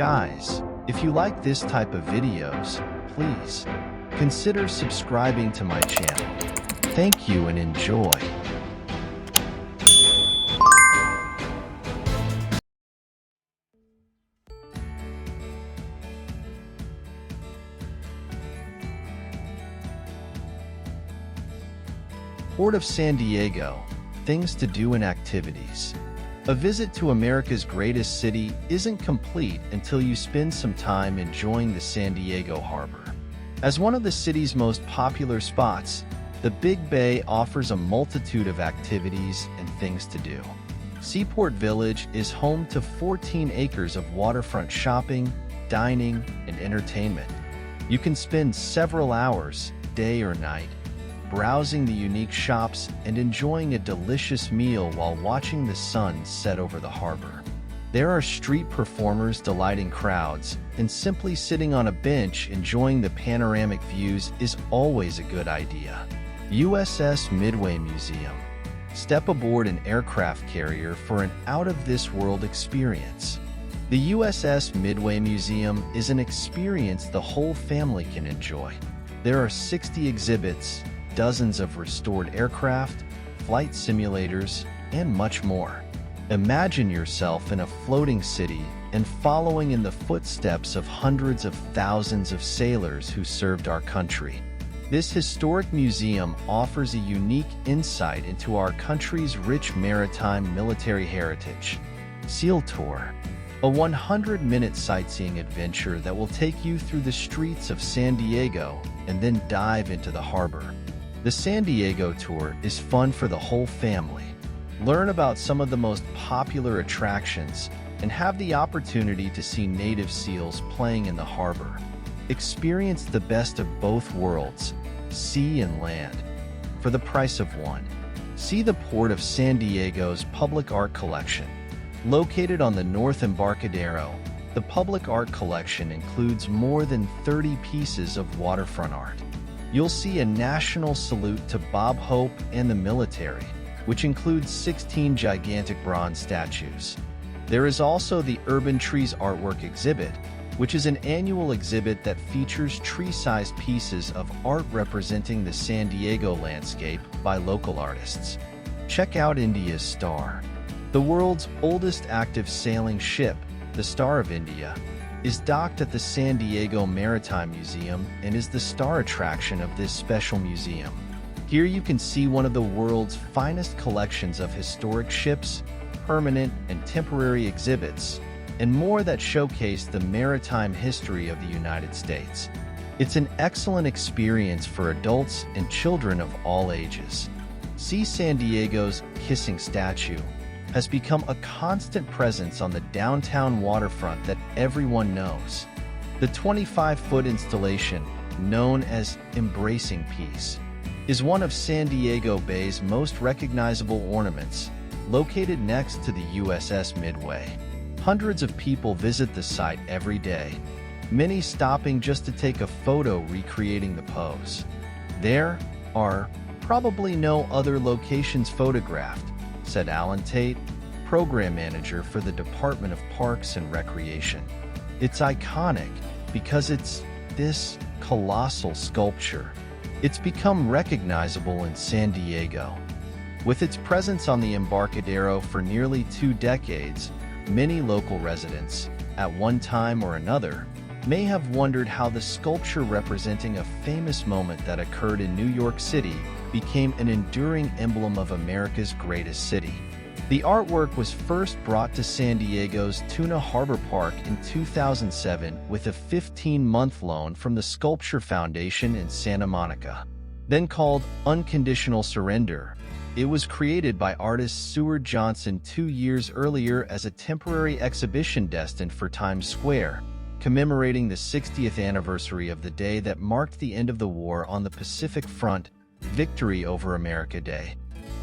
Guys, if you like this type of videos, please consider subscribing to my channel. Thank you and enjoy. Port of San Diego, things to do and activities. A visit to America's greatest city isn't complete until you spend some time enjoying the San Diego harbor. As one of the city's most popular spots, the Big Bay offers a multitude of activities and things to do. Seaport Village is home to 14 acres of waterfront shopping, dining, and entertainment. You can spend several hours, day or night, browsing the unique shops and enjoying a delicious meal while watching the sun set over the harbor. There are street performers delighting crowds, and simply sitting on a bench enjoying the panoramic views is always a good idea. USS Midway Museum. Step aboard an aircraft carrier for an out-of-this-world experience. The USS Midway Museum is an experience the whole family can enjoy. There are 60 exhibits, dozens of restored aircraft, flight simulators, and much more. Imagine yourself in a floating city and following in the footsteps of hundreds of thousands of sailors who served our country. This historic museum offers a unique insight into our country's rich maritime military heritage. SEAL Tour. A 100-minute sightseeing adventure that will take you through the streets of San Diego and then dive into the harbor. The San Diego Tour is fun for the whole family. Learn about some of the most popular attractions and have the opportunity to see native seals playing in the harbor. Experience the best of both worlds, sea and land, for the price of one. See the Port of San Diego's Public Art Collection. Located on the North Embarcadero, the Public Art Collection includes more than 30 pieces of waterfront art. You'll see a national salute to Bob Hope and the military, which includes 16 gigantic bronze statues. There is also the Urban Trees Artwork Exhibit, which is an annual exhibit that features tree-sized pieces of art representing the San Diego landscape by local artists. Check out India's Star. The world's oldest active sailing ship, the Star of India, is docked at the San Diego Maritime Museum and is the star attraction of this special museum. Here you can see one of the world's finest collections of historic ships, permanent and temporary exhibits, and more that showcase the maritime history of the United States. It's an excellent experience for adults and children of all ages. See San Diego's Kissing Statue has become a constant presence on the downtown waterfront that everyone knows. The 25-foot installation, known as Embracing Peace, is one of San Diego Bay's most recognizable ornaments, located next to the USS Midway. Hundreds of people visit the site every day, many stopping just to take a photo recreating the pose. There are probably no other locations photographed, said Alan Tate, program manager for the Department of Parks and Recreation. It's iconic because it's this colossal sculpture. It's become recognizable in San Diego. With its presence on the Embarcadero for nearly 2 decades, many local residents, at one time or another, may have wondered how the sculpture representing a famous moment that occurred in New York City became an enduring emblem of America's greatest city. The artwork was first brought to San Diego's Tuna Harbor Park in 2007 with a 15-month loan from the Sculpture Foundation in Santa Monica. Then called Unconditional Surrender, it was created by artist Seward Johnson 2 years earlier as a temporary exhibition destined for Times Square, commemorating the 60th anniversary of the day that marked the end of the war on the Pacific Front, Victory over America Day.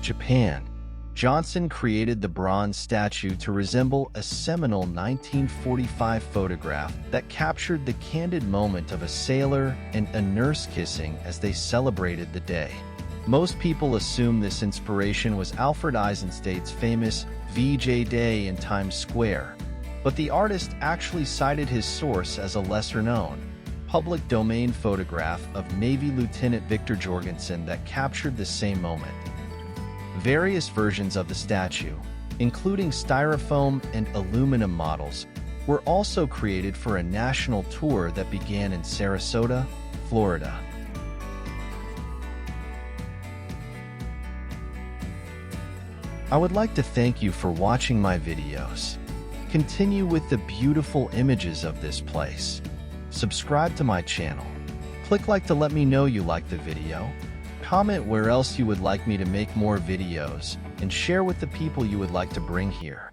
Japan. Johnson created the bronze statue to resemble a seminal 1945 photograph that captured the candid moment of a sailor and a nurse kissing as they celebrated the day. Most people assume this inspiration was Alfred Eisenstaeht's famous VJ Day in Times Square, but the artist actually cited his source as a lesser-known, public domain photograph of Navy Lieutenant Victor Jorgensen that captured the same moment. Various versions of the statue, including styrofoam and aluminum models, were also created for a national tour that began in Sarasota, Florida. I would like to thank you for watching my videos. Continue with the beautiful images of this place. Subscribe to my channel. Click like to let me know you liked the video. Comment where else you would like me to make more videos, and share with the people you would like to bring here.